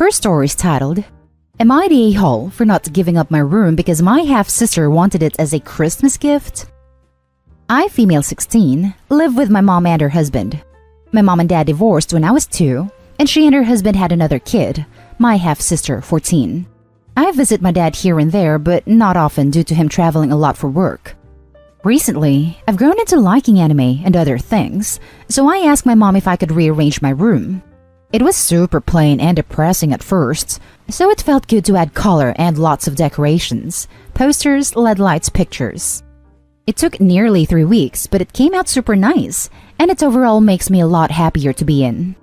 first story is titled, Am I the a-hole for not giving up my room because my half-sister wanted it as a Christmas gift? I, female 16, live with my mom and her husband. My mom and dad divorced when I was 2, and she and her husband had another kid, my half-sister, 14. I visit my dad here and there, but not often due to him traveling a lot for work. Recently, I've grown into liking anime and other things, so I asked my mom if I could rearrange my room. It was super plain and depressing at first, so it felt good to add color and lots of decorations, posters, LED lights, pictures. It took nearly 3 weeks, but it came out super nice, and it overall makes me a lot happier to be in.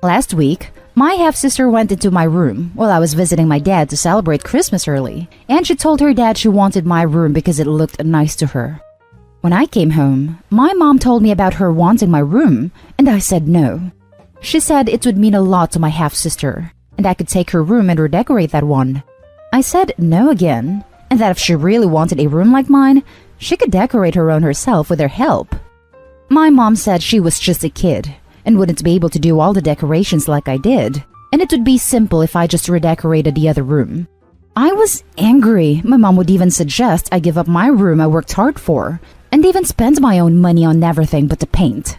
Last week, my half-sister went into my room while I was visiting my dad to celebrate Christmas early, and she told her dad she wanted my room because it looked nice to her. When I came home, my mom told me about her wanting my room, and I said no. She said it would mean a lot to my half-sister, and I could take her room and redecorate that one. I said no again, and that if she really wanted a room like mine, she could decorate her own herself with their help. My mom said she was just a kid and wouldn't be able to do all the decorations like I did, and it would be simple if I just redecorated the other room. I was angry. My mom would even suggest I give up my room I worked hard for, and even spend my own money on everything but the paint.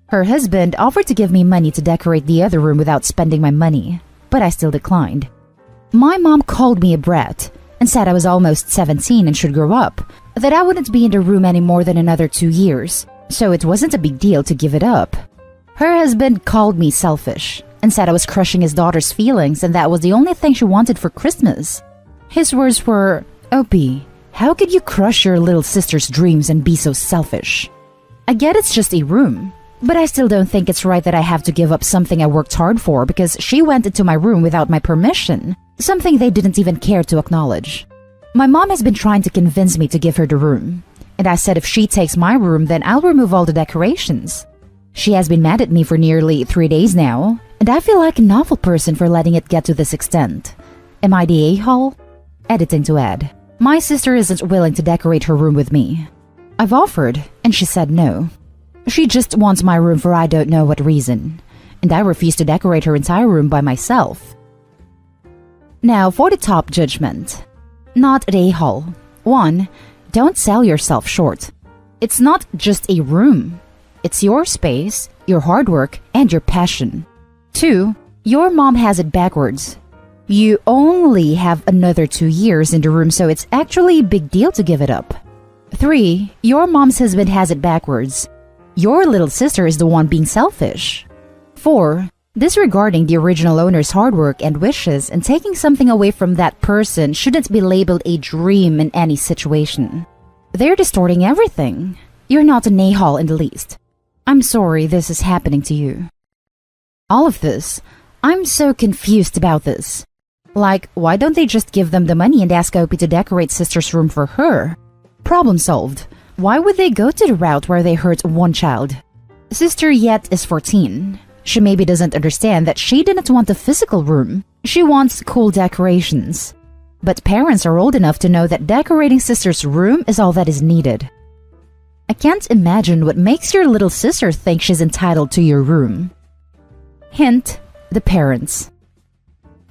Her husband offered to give me money to decorate the other room without spending my money, but I still declined. My mom called me a brat and said I was almost 17 and should grow up, that I wouldn't be in the room any more than another 2 years, so it wasn't a big deal to give it up. Her husband called me selfish and said I was crushing his daughter's feelings and that was the only thing she wanted for Christmas. His words were, "Opie, how could you crush your little sister's dreams and be so selfish? I get it's just a room, but I still don't think it's right that I have to give up something I worked hard for because she went into my room without my permission, something they didn't even care to acknowledge." My mom has been trying to convince me to give her the room, and I said if she takes my room then I'll remove all the decorations. She has been mad at me for nearly 3 days now, and I feel like an awful person for letting it get to this extent. Am I the a-hole? Editing to add, my sister isn't willing to decorate her room with me. I've offered, and she said no. She just wants my room for I don't know what reason, and I refuse to decorate her entire room by myself. Now for the top judgment. Not the a-hole. 1. Don't sell yourself short. It's not just a room. It's your space, your hard work, and your passion. 2. Your mom has it backwards. You only have another 2 years in the room, so it's actually a big deal to give it up. 3. Your mom's husband has it backwards. Your little sister is the one being selfish. 4. Disregarding the original owner's hard work and wishes and taking something away from that person shouldn't be labeled a dream in any situation. They're distorting everything. You're not an a-hole in the least. I'm sorry this is happening to you. All of this, I'm so confused about this. Like, why don't they just give them the money and ask Opie to decorate sister's room for her? Problem solved. Why would they go to the route where they hurt one child? Sister Yet is 14. She maybe doesn't understand that she didn't want a physical room. She wants cool decorations. But parents are old enough to know that decorating sister's room is all that is needed. I can't imagine what makes your little sister think she's entitled to your room. Hint, the parents.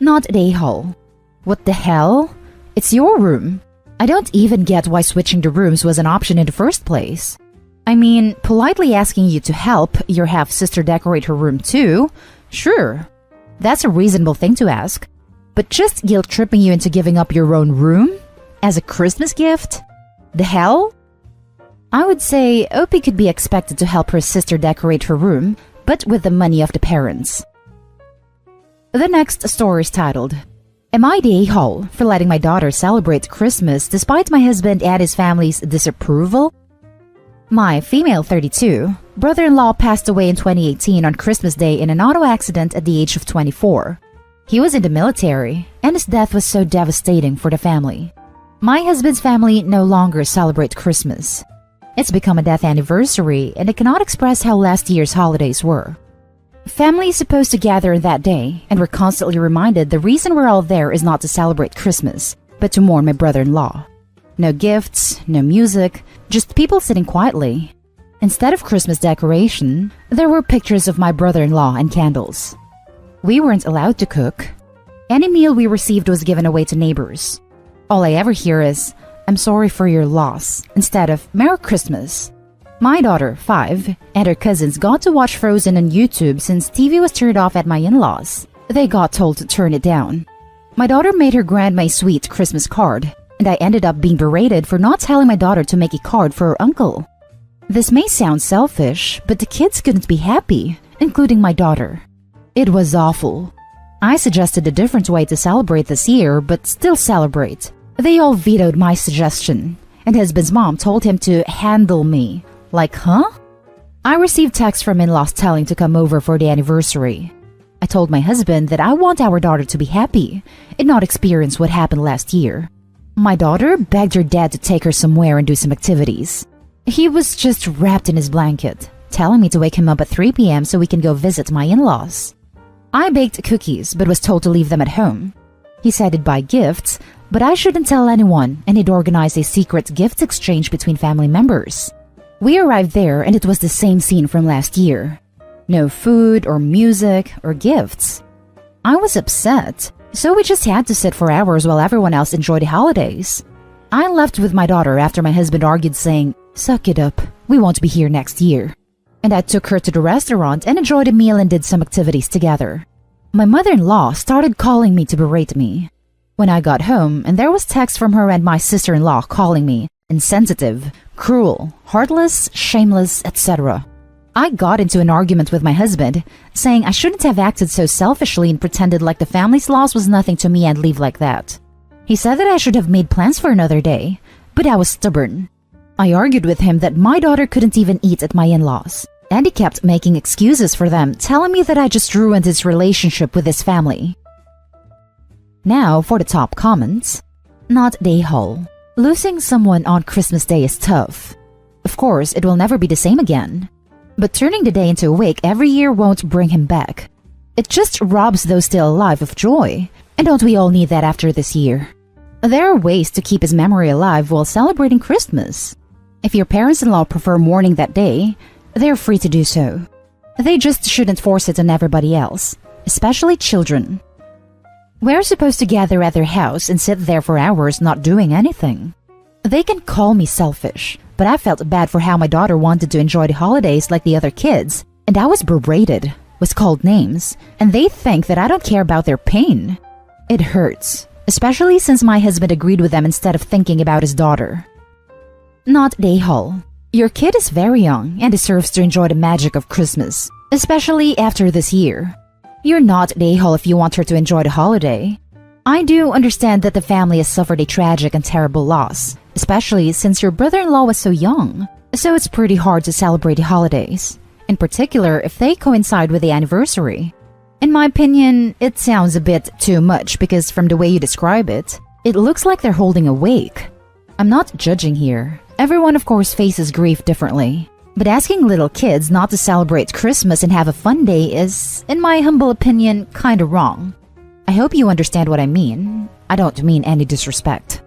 Not an a-hole. What the hell? It's your room. I don't even get why switching the rooms was an option in the first place. I mean, politely asking you to help your half-sister decorate her room too, sure. That's a reasonable thing to ask. But just guilt-tripping you into giving up your own room? As a Christmas gift? The hell? I would say Opie could be expected to help her sister decorate her room, but with the money of the parents. The next story is titled, Am I the a-hole for letting my daughter celebrate Christmas despite my husband and his family's disapproval? My female 32 brother-in-law passed away in 2018 on Christmas Day in an auto accident at the age of 24. He was in the military, and his death was so devastating for the family. My husband's family no longer celebrate Christmas. It's become a death anniversary, and I cannot express how last year's holidays were. Family is supposed to gather on that day, and we're constantly reminded the reason we're all there is not to celebrate Christmas, but to mourn my brother-in-law. No gifts, no music, just people sitting quietly. Instead of Christmas decoration, there were pictures of my brother-in-law and candles. We weren't allowed to cook. Any meal we received was given away to neighbors. All I ever hear is, "I'm sorry for your loss," instead of "Merry Christmas." My daughter, 5, and her cousins got to watch Frozen on YouTube since TV was turned off at my in-laws. They got told to turn it down. My daughter made her grandma a sweet Christmas card, and I ended up being berated for not telling my daughter to make a card for her uncle. This may sound selfish, but the kids couldn't be happy, including my daughter. It was awful. I suggested a different way to celebrate this year, but still celebrate. They all vetoed my suggestion, and husband's mom told him to handle me. Like, huh? I received texts from in-laws telling to come over for the anniversary. I told my husband that I want our daughter to be happy and not experience what happened last year. My daughter begged her dad to take her somewhere and do some activities. He was just wrapped in his blanket, telling me to wake him up at 3 p.m. so we can go visit my in-laws. I baked cookies but was told to leave them at home. He said he'd buy gifts, but I shouldn't tell anyone, and he'd organize a secret gift exchange between family members. We arrived there and it was the same scene from last year. No food or music or gifts. I was upset, so we just had to sit for hours while everyone else enjoyed the holidays. I left with my daughter after my husband argued, saying, "Suck it up, we won't be here next year." And I took her to the restaurant and enjoyed a meal and did some activities together. My mother-in-law started calling me to berate me. When I got home, and there was text from her and my sister-in-law calling me insensitive, cruel, heartless, shameless, etc. I got into an argument with my husband, saying I shouldn't have acted so selfishly and pretended like the family's loss was nothing to me and leave like that. He said that I should have made plans for another day, but I was stubborn. I argued with him that my daughter couldn't even eat at my in-laws, and he kept making excuses for them, telling me that I just ruined his relationship with his family. Now for the top comments. Not day haul. Losing someone on Christmas Day is tough. Of course, it will never be the same again. But turning the day into a week every year won't bring him back. It just robs those still alive of joy. And don't we all need that after this year? There are ways to keep his memory alive while celebrating Christmas. If your parents-in-law prefer mourning that day, they're free to do so. They just shouldn't force it on everybody else, especially children. We're supposed to gather at their house and sit there for hours not doing anything. They can call me selfish, but I felt bad for how my daughter wanted to enjoy the holidays like the other kids, and I was berated, was called names, and they think that I don't care about their pain. It hurts, especially since my husband agreed with them instead of thinking about his daughter. Not day haul. Your kid is very young and deserves to enjoy the magic of Christmas, especially after this year. You're not day haul if you want her to enjoy the holiday. I do understand that the family has suffered a tragic and terrible loss, especially since your brother-in-law was so young, so it's pretty hard to celebrate the holidays, in particular if they coincide with the anniversary. In my opinion, it sounds a bit too much because from the way you describe it, it looks like they're holding a wake. I'm not judging here. Everyone of course faces grief differently. But asking little kids not to celebrate Christmas and have a fun day is, in my humble opinion, kinda wrong. I hope you understand what I mean. I don't mean any disrespect.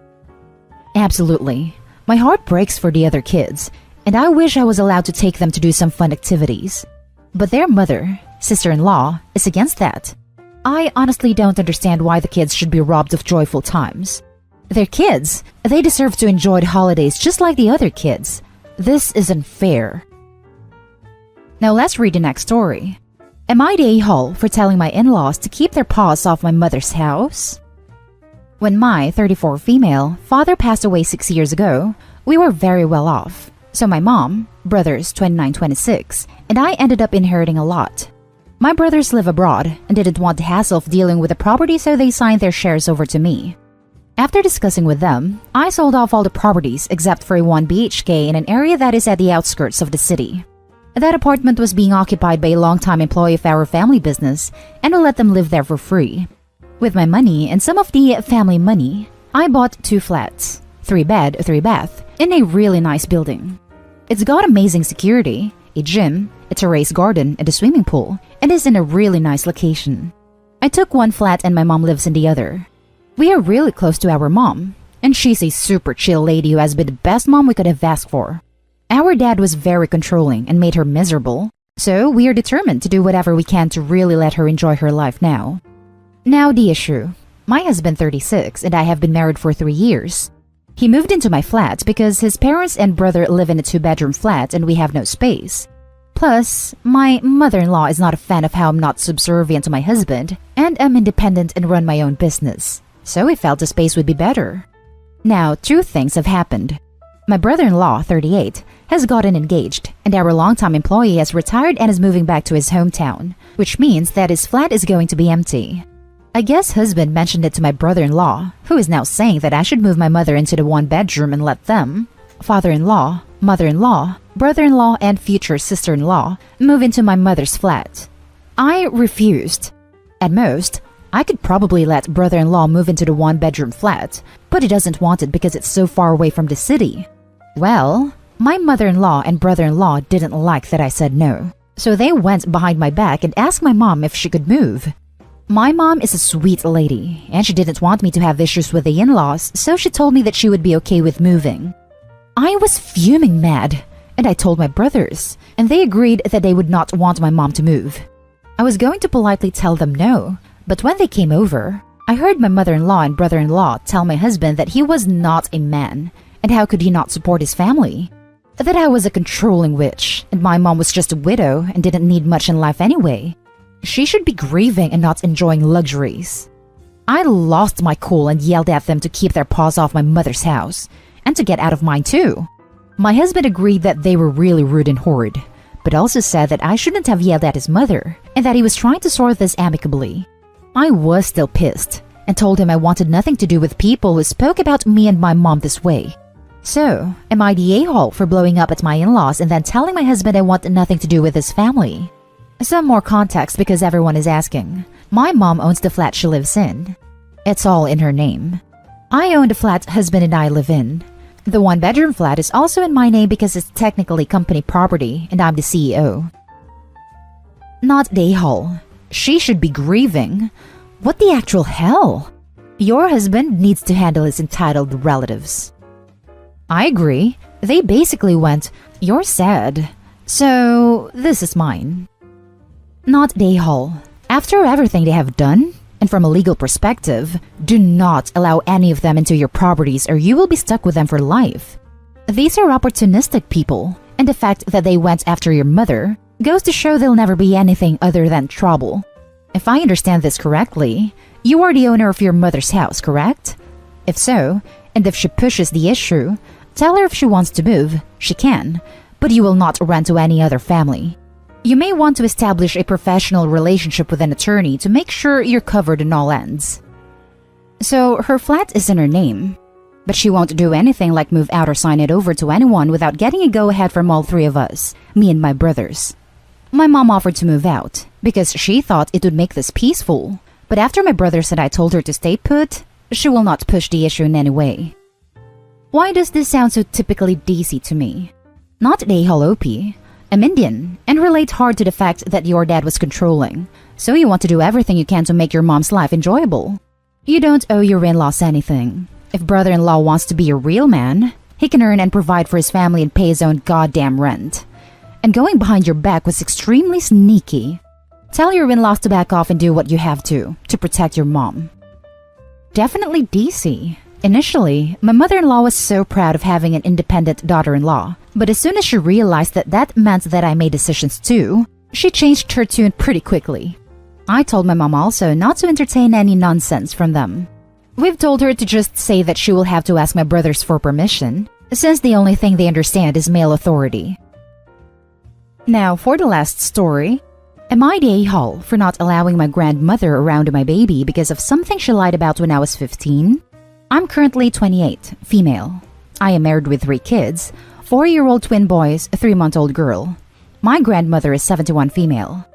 Absolutely. My heart breaks for the other kids, and I wish I was allowed to take them to do some fun activities. But their mother, sister-in-law, is against that. I honestly don't understand why the kids should be robbed of joyful times. They're kids. They deserve to enjoy the holidays just like the other kids. This isn't fair. Now let's read the next story. Am I the a-hole for telling my in-laws to keep their paws off my mother's house? When my 34 female father passed away 6 years ago, we were very well off. So my mom, brothers 29-26, and I ended up inheriting a lot. My brothers live abroad and didn't want the hassle of dealing with the property, so they signed their shares over to me. After discussing with them, I sold off all the properties except for a 1 BHK in an area that is at the outskirts of the city. That apartment was being occupied by a longtime employee of our family business, and we let them live there for free. With my money and some of the family money, I bought 2 flats, 3 bed, 3 bath, in a really nice building. It's got amazing security, a gym, a terrace garden, and a swimming pool, and is in a really nice location. I took 1 flat and my mom lives in the other. We are really close to our mom, and she's a super chill lady who has been the best mom we could have asked for. Our dad was very controlling and made her miserable, so we are determined to do whatever we can to really let her enjoy her life now. Now the issue. My husband 36 and I have been married for 3 years. He moved into my flat because his parents and brother live in a 2-bedroom flat and we have no space. Plus, my mother-in-law is not a fan of how I'm not subservient to my husband and am independent and run my own business. So we felt the space would be better. Now, 2 things have happened. My brother-in-law, 38, has gotten engaged, and our longtime employee has retired and is moving back to his hometown, which means that his flat is going to be empty. I guess husband mentioned it to my brother-in-law, who is now saying that I should move my mother into the 1-bedroom and let them, father-in-law, mother-in-law, brother-in-law, and future sister-in-law, move into my mother's flat. I refused. At most, I could probably let brother-in-law move into the 1-bedroom flat, but he doesn't want it because it's so far away from the city. Well, my mother-in-law and brother-in-law didn't like that I said no, so they went behind my back and asked my mom if she could move. My mom is a sweet lady, and she didn't want me to have issues with the in-laws, so she told me that she would be okay with moving. I was fuming mad, and I told my brothers, and they agreed that they would not want my mom to move. I was going to politely tell them no, but when they came over, I heard my mother-in-law and brother-in-law tell my husband that he was not a man, and how could he not support his family? That I was a controlling witch, and my mom was just a widow and didn't need much in life anyway. She should be grieving and not enjoying luxuries. I lost my cool and yelled at them to keep their paws off my mother's house, and to get out of mine too. My husband agreed that they were really rude and horrid, but also said that I shouldn't have yelled at his mother, and that he was trying to sort this amicably. I was still pissed, and told him I wanted nothing to do with people who spoke about me and my mom this way. So, am I the a-hole for blowing up at my in-laws and then telling my husband I want nothing to do with his family? Some more context because everyone is asking. My mom owns the flat she lives in. It's all in her name. I own the flat husband and I live in. The 1-bedroom flat is also in my name because it's technically company property and I'm the CEO. Not the a-hole. She should be grieving. What the actual hell? Your husband needs to handle his entitled relatives. I agree. They basically went, "You're sad, so this is mine." Not the a-hole. After everything they have done, and from a legal perspective, do not allow any of them into your properties or you will be stuck with them for life. These are opportunistic people, and the fact that they went after your mother goes to show they'll never be anything other than trouble. If I understand this correctly, you are the owner of your mother's house, correct? If so, and if she pushes the issue, tell her if she wants to move, she can, but you will not rent to any other family. You may want to establish a professional relationship with an attorney to make sure you're covered on all ends. So her flat is in her name, but she won't do anything like move out or sign it over to anyone without getting a go-ahead from all 3 of us, me and my brothers. My mom offered to move out because she thought it would make this peaceful, but after my brothers and I told her to stay put, she will not push the issue in any way. Why does this sound so typically DC to me? Not the a-hole OP. I'm Indian and relate hard to the fact that your dad was controlling, so you want to do everything you can to make your mom's life enjoyable. You don't owe your in-laws anything. If brother-in-law wants to be a real man, he can earn and provide for his family and pay his own goddamn rent. And going behind your back was extremely sneaky. Tell your in-laws to back off and do what you have to protect your mom. Definitely DC. Initially, my mother-in-law was so proud of having an independent daughter-in-law, but as soon as she realized that that meant that I made decisions too, she changed her tune pretty quickly. I told my mom also not to entertain any nonsense from them. We've told her to just say that she will have to ask my brothers for permission, since the only thing they understand is male authority. Now, for the last story, am I the a-hole for not allowing my grandmother around my baby because of something she lied about when I was 15? I'm currently 28, female. I am married with 3 kids, 4-year-old twin boys, a 3-month-old girl. My grandmother is 71 female.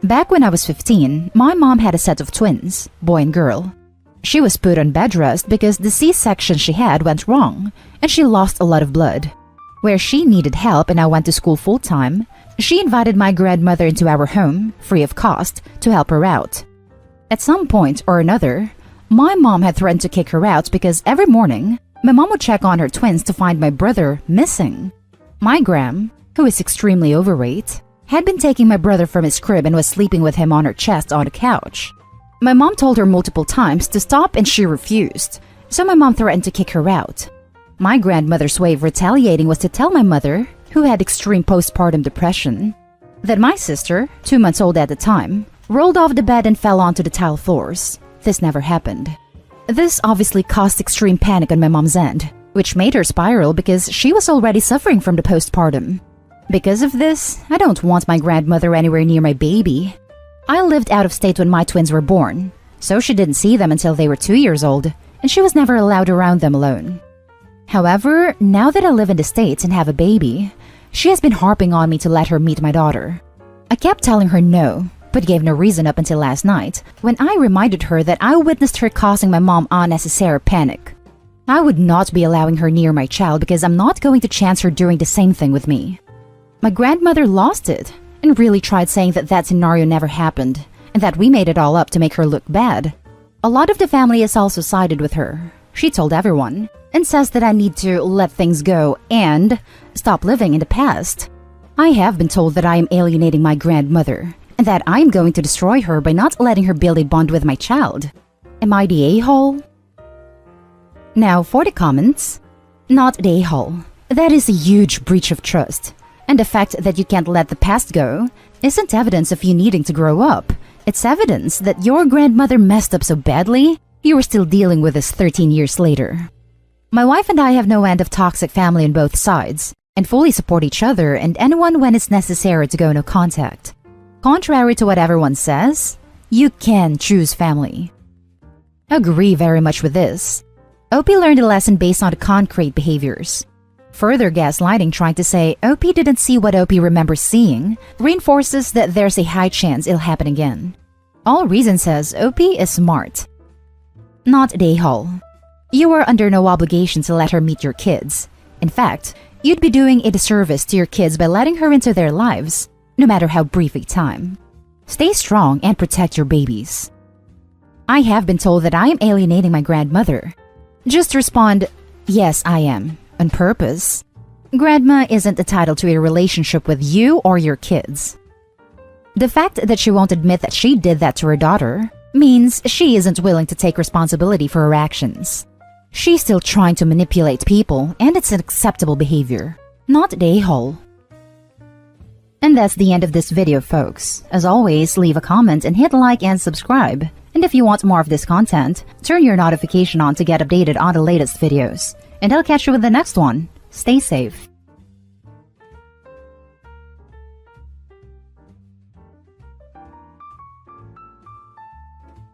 Back when I was 15, my mom had a set of twins, boy and girl. She was put on bed rest because the C-section she had went wrong, and she lost a lot of blood. Where she needed help and I went to school full-time, she invited my grandmother into our home, free of cost, to help her out. At some point or another, my mom had threatened to kick her out because every morning, my mom would check on her twins to find my brother missing. My gram, who is extremely overweight, had been taking my brother from his crib and was sleeping with him on her chest on the couch. My mom told her multiple times to stop and she refused, so my mom threatened to kick her out. My grandmother's way of retaliating was to tell my mother, who had extreme postpartum depression, that my sister, 2 months old at the time, rolled off the bed and fell onto the tile floors. This never happened. This obviously caused extreme panic on my mom's end, which made her spiral because she was already suffering from the postpartum. Because of this, I don't want my grandmother anywhere near my baby. I lived out of state when my twins were born, so she didn't see them until they were 2 years old, and she was never allowed around them alone. However, now that I live in the States and have a baby, she has been harping on me to let her meet my daughter. I kept telling her no, but gave no reason up until last night, when I reminded her that I witnessed her causing my mom unnecessary panic. I would not be allowing her near my child because I'm not going to chance her doing the same thing with me. My grandmother lost it and really tried saying that that scenario never happened and that we made it all up to make her look bad. A lot of the family has also sided with her. She told everyone and says that I need to let things go and stop living in the past. I have been told that I am alienating my grandmother and that I am going to destroy her by not letting her build a bond with my child. Am I the a-hole? Now for the comments. Not the a-hole. That is a huge breach of trust. And the fact that you can't let the past go isn't evidence of you needing to grow up. It's evidence that your grandmother messed up so badly, you are still dealing with this 13 years later. My wife and I have no end of toxic family on both sides, and fully support each other and anyone when it's necessary to go no contact. Contrary to what everyone says, you can choose family. Agree very much with this. OP learned a lesson based on the concrete behaviors. Further gaslighting trying to say OP didn't see what OP remembers seeing reinforces that there's a high chance it'll happen again. All reason says OP is smart. Not the a-hole. You are under no obligation to let her meet your kids. In fact, you'd be doing a disservice to your kids by letting her into their lives, no matter how brief a time. Stay strong and protect your babies. I have been told that I am alienating my grandmother. Just respond, yes, I am. On purpose. Grandma isn't entitled to a relationship with you or your kids. The fact that she won't admit that she did that to her daughter means she isn't willing to take responsibility for her actions. She's still trying to manipulate people, and it's an acceptable behavior, not the a-hole. And that's the end of this video, folks. As always, leave a comment and hit like and subscribe. And if you want more of this content, turn your notification on to get updated on the latest videos. And I'll catch you with the next one. Stay safe.